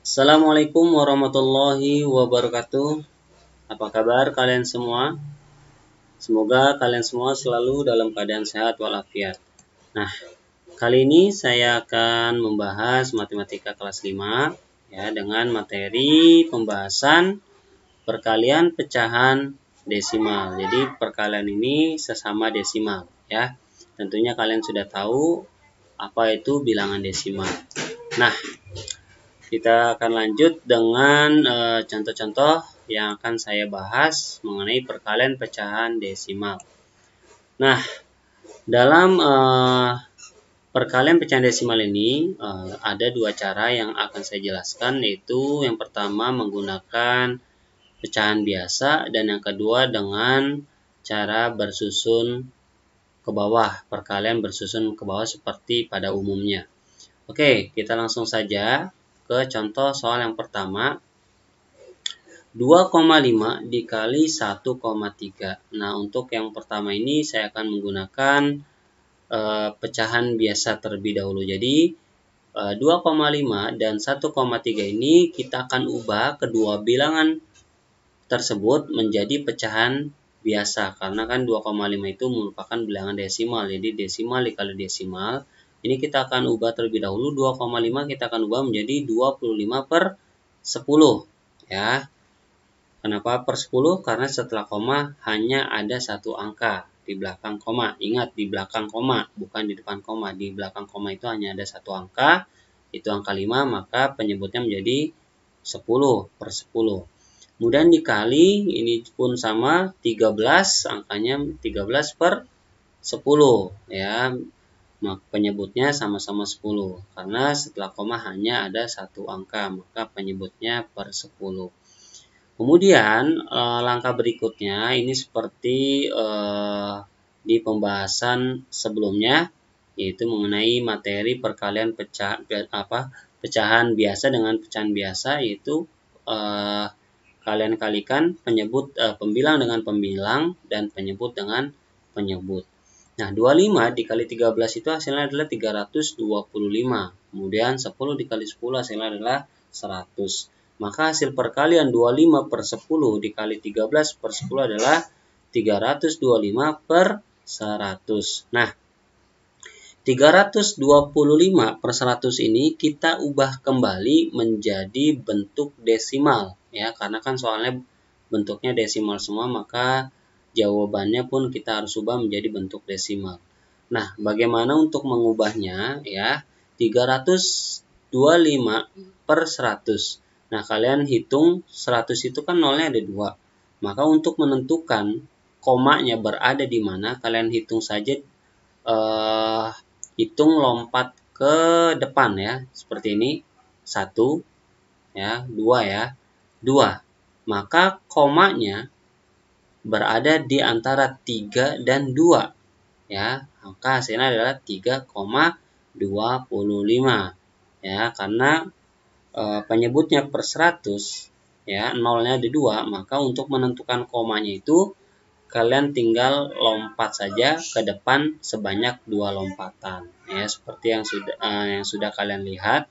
Assalamualaikum warahmatullahi wabarakatuh. Apa kabar kalian semua? Semoga kalian semua selalu dalam keadaan sehat walafiat. Nah, kali ini saya akan membahas matematika kelas 5 ya dengan materi pembahasan perkalian pecahan desimal. Jadi perkalian ini sesama desimal ya. Tentunya kalian sudah tahu apa itu bilangan desimal. Nah, kita akan lanjut dengan contoh-contoh yang akan saya bahas mengenai perkalian pecahan desimal. Nah, dalam perkalian pecahan desimal ini ada dua cara yang akan saya jelaskan, yaitu yang pertama menggunakan pecahan biasa dan yang kedua dengan cara bersusun ke bawah, perkalian bersusun ke bawah seperti pada umumnya. Oke, kita langsung saja ke contoh soal yang pertama. 2,5 dikali 1,3. Nah, untuk yang pertama ini saya akan menggunakan pecahan biasa terlebih dahulu. Jadi 2,5 dan 1,3 ini kita akan ubah kedua bilangan tersebut menjadi pecahan biasa. Karena kan 2,5 itu merupakan bilangan desimal. Jadi desimal dikali desimal. Ini kita akan ubah terlebih dahulu. 2,5 kita akan ubah menjadi 25/10. Ya. Kenapa per 10? Karena setelah koma hanya ada satu angka di belakang koma. Ingat, di belakang koma, bukan di depan koma. Di belakang koma itu hanya ada satu angka, itu angka 5, maka penyebutnya menjadi 10/10. Kemudian dikali, ini pun sama, 13, angkanya 13/10. Ya, penyebutnya sama-sama 10. Karena setelah koma hanya ada satu angka, maka penyebutnya per 10. Kemudian langkah berikutnya ini seperti di pembahasan sebelumnya, yaitu mengenai materi perkalian pecahan biasa dengan pecahan biasa, yaitu kalian kalikan pembilang dengan pembilang dan penyebut dengan penyebut. Nah, 25 dikali 13 itu hasilnya adalah 325. Kemudian 10 dikali 10 hasilnya adalah 100. Maka hasil perkalian 25/10 dikali 13/10 adalah 325/100. Nah, 325/100 ini kita ubah kembali menjadi bentuk desimal. Ya, karena kan soalnya bentuknya desimal semua, maka jawabannya pun kita harus ubah menjadi bentuk desimal. Nah, bagaimana untuk mengubahnya? Ya, 325/100. Nah, kalian hitung 100 itu kan nolnya ada 2. Maka untuk menentukan komanya berada di mana, kalian hitung saja, hitung lompat ke depan ya, seperti ini. 1 ya, 2 ya. 2. Maka komanya berada di antara 3 dan 2. Ya, maka hasilnya adalah 3,25. Ya, karena penyebutnya per 100 ya, nolnya ada 2, maka untuk menentukan komanya itu kalian tinggal lompat saja ke depan sebanyak 2 lompatan ya, seperti yang sudah kalian lihat,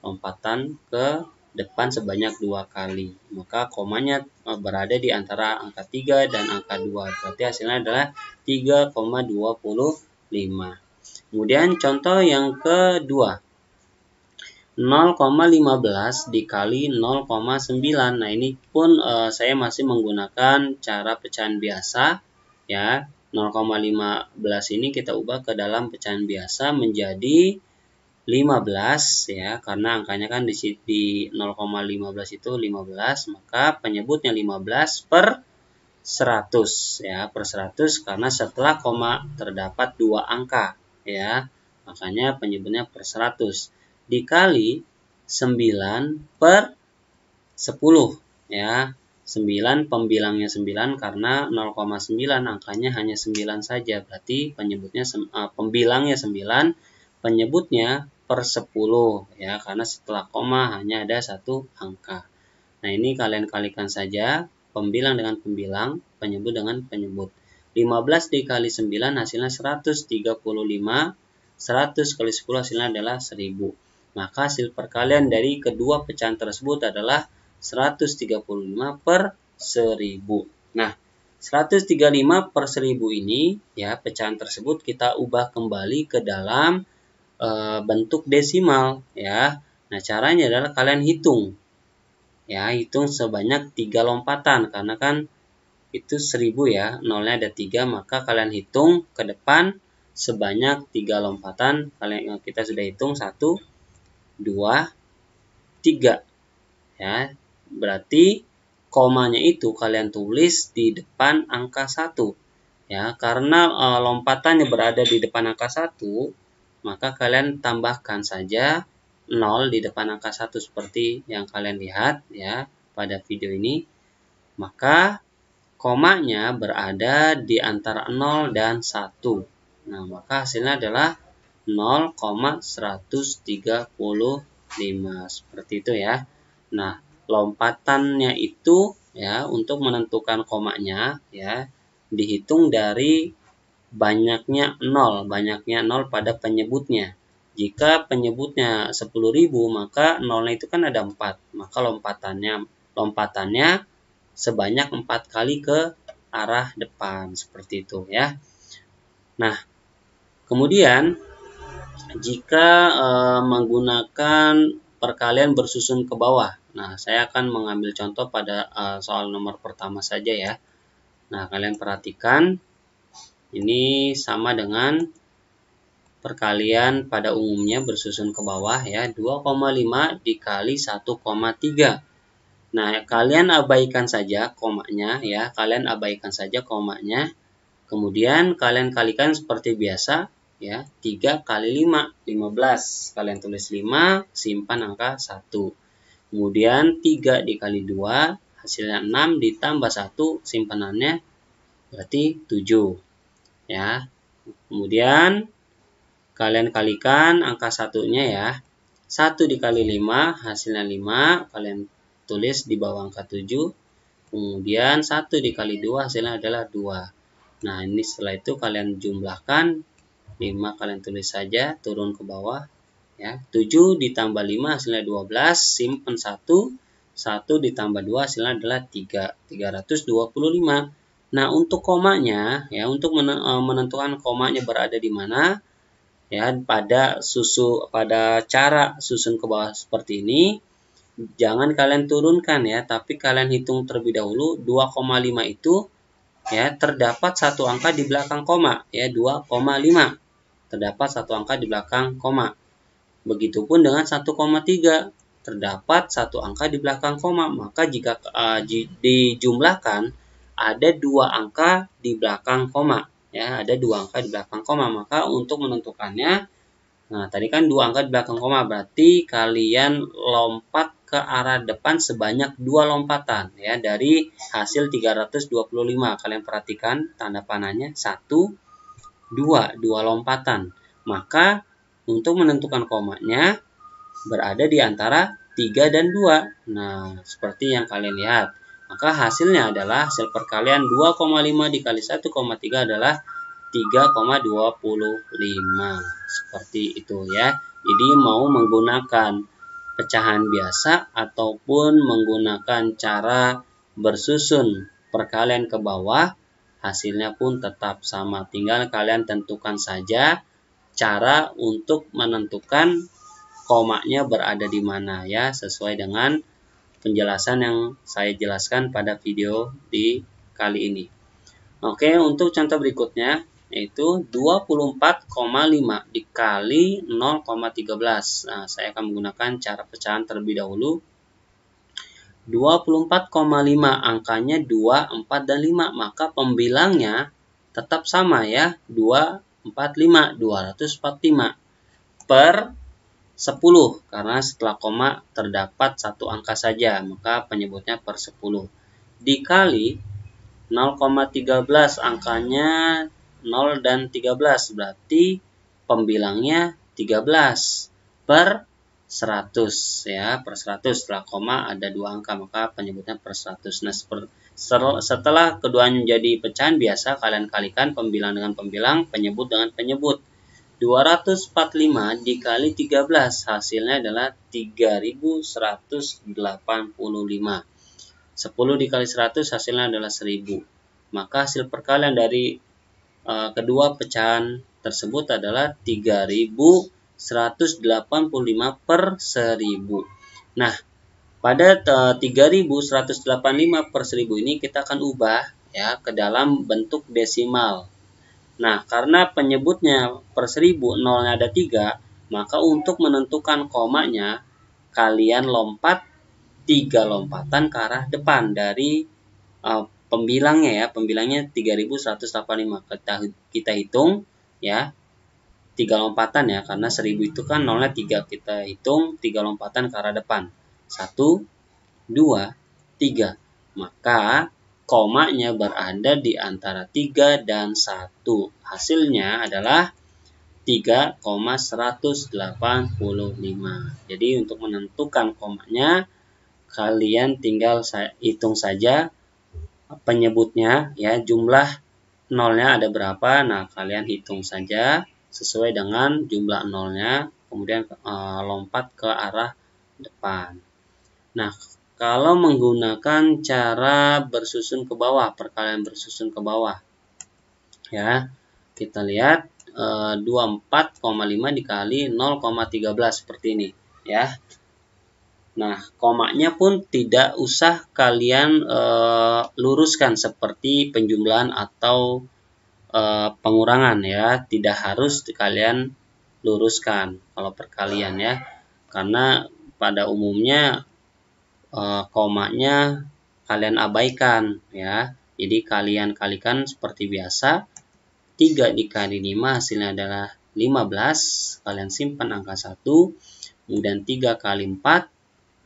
lompatan ke depan sebanyak 2 kali. Maka komanya berada di antara angka 3 dan angka 2. Berarti hasilnya adalah 3,25. Kemudian contoh yang kedua. 0,15 dikali 0,9. Nah, ini pun saya masih menggunakan cara pecahan biasa ya. 0,15 ini kita ubah ke dalam pecahan biasa menjadi 15 ya, karena angkanya kan di 0,15 itu 15, maka penyebutnya 15/100 ya, per 100 karena setelah koma terdapat 2 angka ya. Makanya penyebutnya per 100 dikali 9/10 ya. 9 pembilangnya 9 karena 0,9 angkanya hanya 9 saja, berarti penyebutnya pembilangnya 9, penyebutnya per 10 ya, karena setelah koma hanya ada satu angka. Nah, ini kalian kalikan saja pembilang dengan pembilang, penyebut dengan penyebut. 15 dikali 9 hasilnya 135, 100 kali 10 hasilnya adalah 1000. Maka hasil perkalian dari kedua pecahan tersebut adalah 135 per 1000. Nah, 135 per 1000 ini ya, pecahan tersebut kita ubah kembali ke dalam bentuk desimal ya. Nah, caranya adalah kalian hitung. Ya, hitung sebanyak 3 lompatan karena kan itu 1000 ya, nolnya ada 3, maka kalian hitung ke depan sebanyak 3 lompatan. Kita sudah hitung 1 2 3 ya. Berarti komanya itu kalian tulis di depan angka 1 ya, karena lompatannya berada di depan angka 1, maka kalian tambahkan saja 0 di depan angka 1 seperti yang kalian lihat ya pada video ini. Maka komanya berada di antara 0 dan 1. Nah, maka hasilnya adalah 0,135 seperti itu ya. Nah, lompatannya itu ya, untuk menentukan komanya ya, dihitung dari banyaknya 0 pada penyebutnya. Jika penyebutnya 10.000, maka nolnya itu kan ada 4, maka lompatannya sebanyak 4 kali ke arah depan seperti itu ya. Nah, kemudian jika menggunakan perkalian bersusun ke bawah. Nah, saya akan mengambil contoh pada soal nomor pertama saja ya. Nah, kalian perhatikan ini sama dengan perkalian pada umumnya bersusun ke bawah ya, 2,5 dikali 1,3. Nah, kalian abaikan saja komanya ya, kalian abaikan saja komanya. Kemudian kalian kalikan seperti biasa ya, 3 kali 5, 15. Kalian tulis 5, simpan angka 1. Kemudian 3 dikali 2, hasilnya 6 ditambah 1, simpanannya berarti 7. Ya. Kemudian kalian kalikan angka satunya ya. 1 dikali 5, hasilnya 5, kalian tulis di bawah angka 7. Kemudian 1 dikali 2, hasilnya adalah 2. Nah, ini setelah itu kalian jumlahkan, 5 kalian tulis saja, turun ke bawah ya. 7 ditambah 5 hasilnya 12, simpan 1, 1 ditambah 2 hasilnya adalah 3, 325. Nah, untuk komanya ya, untuk menentukan komanya berada di mana ya, pada cara susun ke bawah seperti ini, jangan kalian turunkan ya, tapi kalian hitung terlebih dahulu. 2,5 itu ya, terdapat satu angka di belakang koma ya, 2,5 terdapat satu angka di belakang koma. Begitupun dengan 1,3 terdapat satu angka di belakang koma. Maka jika dijumlahkan ada 2 angka di belakang koma ya, ada 2 angka di belakang koma. Maka untuk menentukannya, nah tadi kan 2 angka di belakang koma, berarti kalian lompat ke arah depan sebanyak 2 lompatan ya, dari hasil 325. Kalian perhatikan tanda panahnya 1, 2 lompatan. Maka untuk menentukan komanya berada di antara 3 dan 2. Nah, seperti yang kalian lihat. Maka hasilnya adalah hasil perkalian 2,5 dikali 1,3 adalah 3,25. Seperti itu ya. Jadi mau menggunakan pecahan biasa ataupun menggunakan cara bersusun perkalian ke bawah, hasilnya pun tetap sama. Tinggal kalian tentukan saja cara untuk menentukan komanya berada di mana ya, sesuai dengan penjelasan yang saya jelaskan pada video di kali ini. Oke, untuk contoh berikutnya yaitu 24,5 dikali 0,13. Nah, saya akan menggunakan cara pecahan terlebih dahulu. 24,5 angkanya 2, 4, dan 5, maka pembilangnya tetap sama ya, 245, 245 per 10, karena setelah koma terdapat satu angka saja, maka penyebutnya per 10, dikali 0,13 angkanya 0 dan 13, berarti pembilangnya 13 per 100 ya, per 100. Setelah koma ada 2 angka, maka penyebutnya per 100. Nah, setelah keduanya menjadi pecahan biasa, kalian kalikan pembilang dengan pembilang, penyebut dengan penyebut. 245 dikali 13 hasilnya adalah 3185. 10 dikali 100 hasilnya adalah 1000. Maka hasil perkalian dari kedua pecahan tersebut adalah 3185 per 1000. Nah, pada 3185 per 1000 ini kita akan ubah ya ke dalam bentuk desimal. Nah, karena penyebutnya per 1000 nolnya ada 3, maka untuk menentukan komanya kalian lompat 3 lompatan ke arah depan dari pembilangnya ya. Pembilangnya 3185. Kita hitung ya. 3 lompatan ya, karena 1000 itu kan nolnya 3. Kita hitung 3 lompatan ke arah depan. 1, 2, 3. Maka komanya berada di antara 3 dan 1. Hasilnya adalah 3,185. Jadi untuk menentukan komanya, kalian tinggal hitung saja penyebutnya ya, jumlah nolnya ada berapa. Nah, kalian hitung saja sesuai dengan jumlah nolnya, kemudian lompat ke arah depan. Nah, kalau menggunakan cara bersusun ke bawah, perkalian bersusun ke bawah, ya, kita lihat 24,5 dikali 0,13 seperti ini, ya. Nah, komanya pun tidak usah kalian luruskan seperti penjumlahan atau pengurangan ya, tidak harus kalian luruskan kalau perkalian ya, karena pada umumnya komanya kalian abaikan ya. Jadi kalian kalikan seperti biasa. 3 dikali 5 hasilnya adalah 15. Kalian simpan angka 1. Kemudian 3 kali 4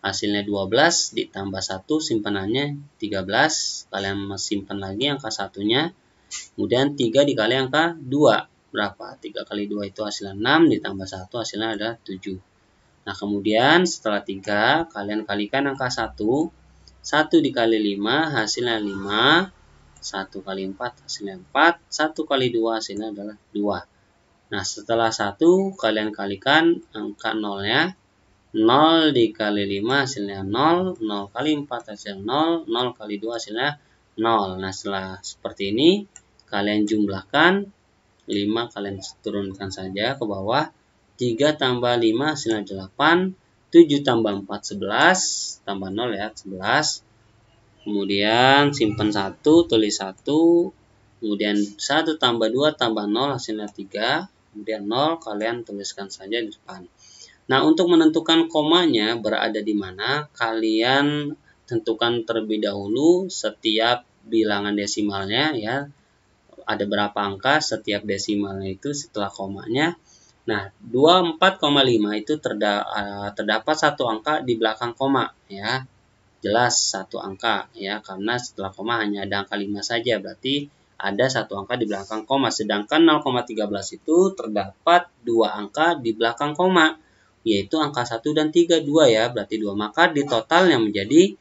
hasilnya 12 ditambah 1 simpanannya 13. Kalian simpan lagi angka satunya. Kemudian 3 dikali angka 2 berapa? 3 kali 2 itu hasilnya 6 ditambah 1 hasilnya adalah 7. Nah, kemudian setelah 3, kalian kalikan angka 1. 1 dikali 5 hasilnya 5. 1 kali 4 hasilnya 4. 1 kali 2 hasilnya adalah 2. Nah, setelah 1, kalian kalikan angka nolnya. 0 dikali 5 hasilnya 0. 0 kali 4 hasilnya 0. 0 kali 2 hasilnya 0. Nah, setelah seperti ini, kalian jumlahkan. 5 kalian turunkan saja ke bawah. 3 tambah 5 hasilnya 8. 7 tambah 4 11. Tambah 0 ya, 11. Kemudian simpan 1, tulis 1. Kemudian 1 tambah 2 tambah 0 hasilnya 3. Kemudian 0 kalian tuliskan saja di depan. Nah, untuk menentukan komanya berada di mana, kalian tentukan terlebih dahulu setiap bilangan desimalnya ya. Ada berapa angka setiap desimalnya itu setelah komanya. Nah, 24,5 itu terdapat satu angka di belakang koma ya. Jelas satu angka ya, karena setelah koma hanya ada angka 5 saja, berarti ada satu angka di belakang koma. Sedangkan 0,13 itu terdapat 2 angka di belakang koma, yaitu angka 1 dan 3, 2 ya, berarti 2. Maka di totalnya menjadi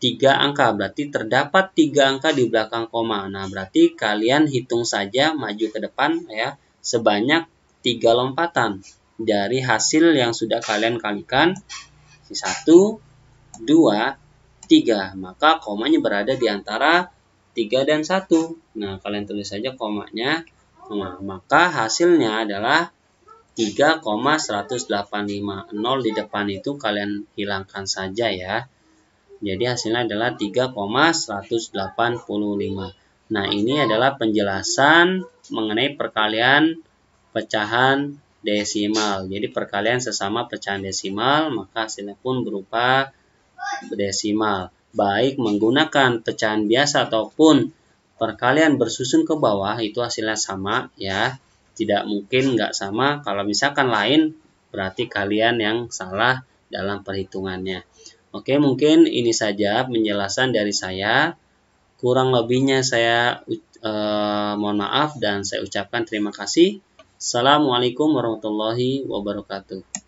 3 angka, berarti terdapat 3 angka di belakang koma. Nah, berarti kalian hitung saja maju ke depan ya, sebanyak 3 lompatan dari hasil yang sudah kalian kalikan. 1, 2, 3. Maka komanya berada di antara 3 dan 1. Nah, kalian tulis saja komanya. Nah, maka hasilnya adalah 3,185. 0 di depan itu kalian hilangkan saja ya. Jadi hasilnya adalah 3,185. Nah, ini adalah penjelasan mengenai perkalian pecahan desimal. Jadi perkalian sesama pecahan desimal, maka hasilnya pun berupa desimal. Baik menggunakan pecahan biasa ataupun perkalian bersusun ke bawah, itu hasilnya sama ya. Tidak mungkin nggak sama. Kalau misalkan lain, berarti kalian yang salah dalam perhitungannya. Oke, mungkin ini saja penjelasan dari saya. Kurang lebihnya saya mohon maaf dan saya ucapkan terima kasih. Assalamualaikum warahmatullahi wabarakatuh.